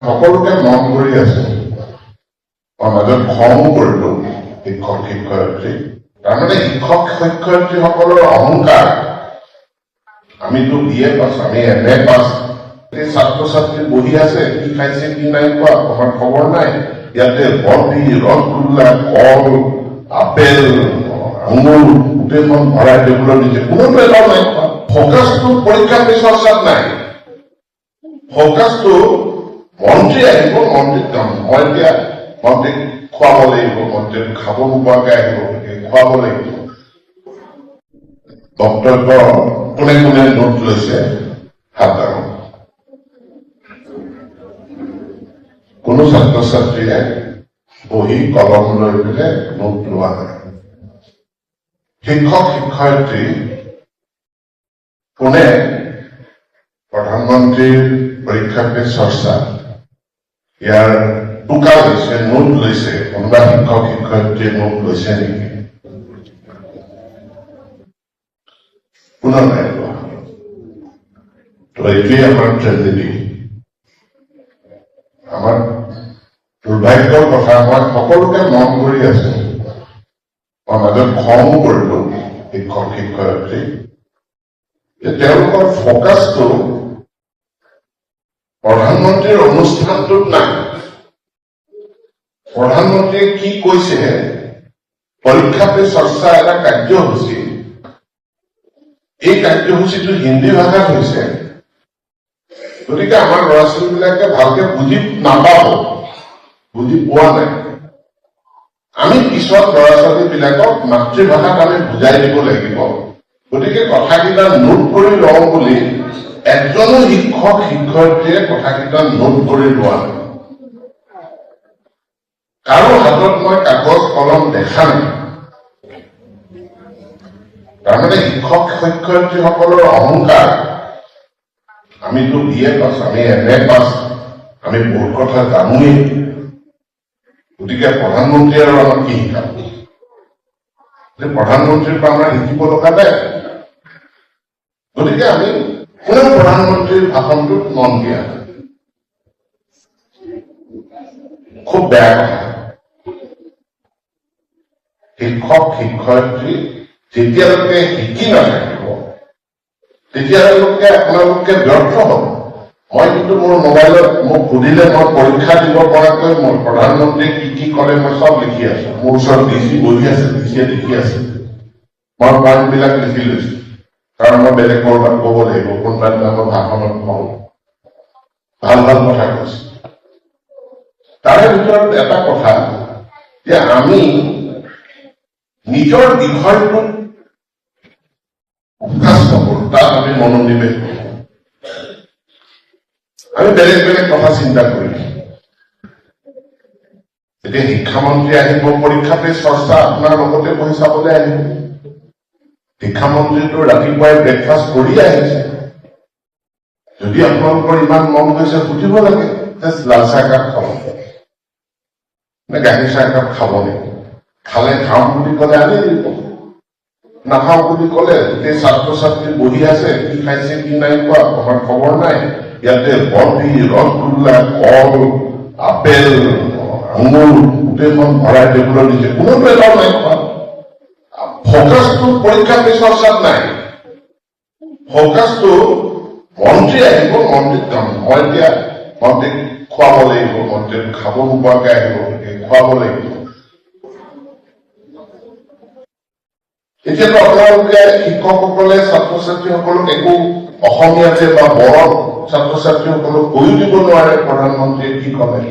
সকলোকে মন কৰি আছে মাজত খং কৰিলো শিক্ষক শিক্ষয়িত্ৰী তাৰমানে শিক্ষক শিক্ষয়িত্ৰীসকলৰ অহংকাৰ আমিতো বিএ পাছ আমি এমএ পাছ ছাত্ৰ ছাত্ৰী বহি আছে কি খাইছে কি নাই খোৱা আমাৰ খবৰ নাই ইয়াতে বৰফি ৰসগোল্লা কল আপেল আঙুৰ গোটেইখন ভৰাই টেবুলত দিছে কোনো পেলাও নাই খোৱা ফকাছটো পৰীক্ষা পে চৰ্চাত নাই ফকাছটো মন্ত্ৰী আহিব মন্ত্ৰীক কাম মই এতিয়া মন্ত্ৰীক খুৱাব লাগিব মন্ত্ৰীক খাব নোপোৱাকৈ আহিব খুৱাব লাগিব বক্তব্য কোনে কোনে নোট লৈছে হাত ডাঙৰ কোনো ছাত্ৰ ছাত্ৰীয়ে বহি কলম লৈ পেলাই নোট লোৱা নাই শিক্ষক শিক্ষয়িত্ৰী কোনে প্ৰধানমন্ত্ৰীৰ পৰীক্ষা পে চৰ্চা ইয়াৰ টোকা লৈছে নোট লৈছে কোনোবা শিক্ষক শিক্ষয়িত্ৰীয়ে নোট লৈছে নেকি কোনো নাই লোৱা তো এইটোৱেই আমাৰ ট্ৰেজেডি আমাৰ দুৰ্ভাগ্যৰ কথা মই সকলোকে মন কৰি আছো মই মাজত খং কৰিলো শিক্ষক শিক্ষয়িত্ৰী যে তেওঁলোকৰ ফকাছটো প্ৰধানমন্ত্ৰীৰ অনুষ্ঠানটোত নাই প্ৰধানমন্ত্ৰীয়ে কি কৈছে পৰীক্ষা পে চৰ্চা এটা কাৰ্যসূচী এই কাৰ্যসূচীটো হিন্দী ভাষাত হৈছে গতিকে আমাৰ ল'ৰা ছোৱালীবিলাকে ভালকে বুজি নাপাব বুজি পোৱা নাই আমি পিছত ল'ৰা ছোৱালীবিলাকক মাতৃভাষাত আমি বুজাই দিব লাগিব গতিকে কথাকেইটা নোট কৰি লওঁ বুলি একজনো শিক্ষক শিক্ষয়িত্ৰীয়ে কথাকেইটা নোট কৰি লোৱা নাই কাৰো হাতত মই কাগজ কলম দেখা নাই তাৰমানে শিক্ষক শিক্ষয়িত্ৰীসকলৰ অহংকাৰ আমিতো বিএ পাছ আমি এমএ পাছ আমি বহুত কথা জানোৱেই গতিকে প্ৰধানমন্ত্ৰীয়ে আৰু আমাক কি শিকাব প্ৰধানমন্ত্ৰীৰ পৰা আমাৰ শিকিব লগা নাই গতিকে আমি কোনেও প্ৰধানমন্ত্ৰীৰ ভাষণটোত মন দিয়া খুব বেয়া কথা শিক্ষক শিক্ষয়িত্ৰী যেতিয়ালৈকে শিকি নাথাকিব তেতিয়ালৈকে আপোনালোকে ব্যৰ্থ হ'ব মই কিন্তু মোৰ মোবাইলত মোক সুধিলে মই পৰীক্ষা দিব পৰাকৈ মোৰ প্ৰধানমন্ত্ৰীয়ে কি কি কৰে মই চব লিখি আছো মোৰ ওচৰত ডিচি বহি আছে ডিচিয়ে লিখি আছে মই পইণ্টবিলাক লিখি লৈছো কাৰণ মই বেলেগ ক'ৰবাত ক'ব লাগিব কোনোবা দিনা মই ভাষণত কওঁ ভাল ভাল কথা কৈছো তাৰে ভিতৰত এটা কথা যে আমি নিজৰ বিষয়টোত ফ'কাছ নকৰো তাত আমি মনোনিৱেশ কৰো আমি বেলেগ বেলেগ কথা চিন্তা কৰিম এতিয়া শিক্ষামন্ত্ৰী আহিব পৰীক্ষা পে চৰ্চা আপোনাৰ লগতে বহি চাবলৈ আহিব শিক্ষামন্ত্ৰীটো ৰাতিপুৱাই ব্ৰেকফাষ্ট কৰি আহিছে যদি আপোনালোকৰ ইমান মন গৈছে সুধিব লাগে লাল চাহ একাপ খাব নে গাখীৰ চাহ একাপ খাব নেকি খালে খাম বুলি ক'লে আনি দিব নাখাওঁ বুলি ক'লে গোটেই ছাত্ৰ ছাত্ৰী বহি আছে কি খাইছে কি নাই খোৱা আমাৰ খবৰ নাই ইয়াতে বৰফি ৰসগোল্লা কল আপেল আঙুৰ গোটেইখন ভৰাই টেবুলত দিছে কোনো পেলাও নাই খোৱা ফকাছটো পৰীক্ষা পে চৰ্চাত নাই ফকাছটো মন্ত্ৰী আহিব মন্ত্ৰীক কাম মই এতিয়া মন্ত্ৰীক খুৱাব লাগিব মন্ত্ৰীক খাব নোপোৱাকৈ আহিব খুৱাব লাগিব এতিয়াতো আপোনালোকে শিক্ষকসকলে ছাত্ৰ ছাত্ৰীসকলক একো অসমীয়াতে বা বড়ো ছাত্ৰ ছাত্ৰীসকলক কৈও দিব নোৱাৰে প্ৰধানমন্ত্ৰীয়ে কি ক'লে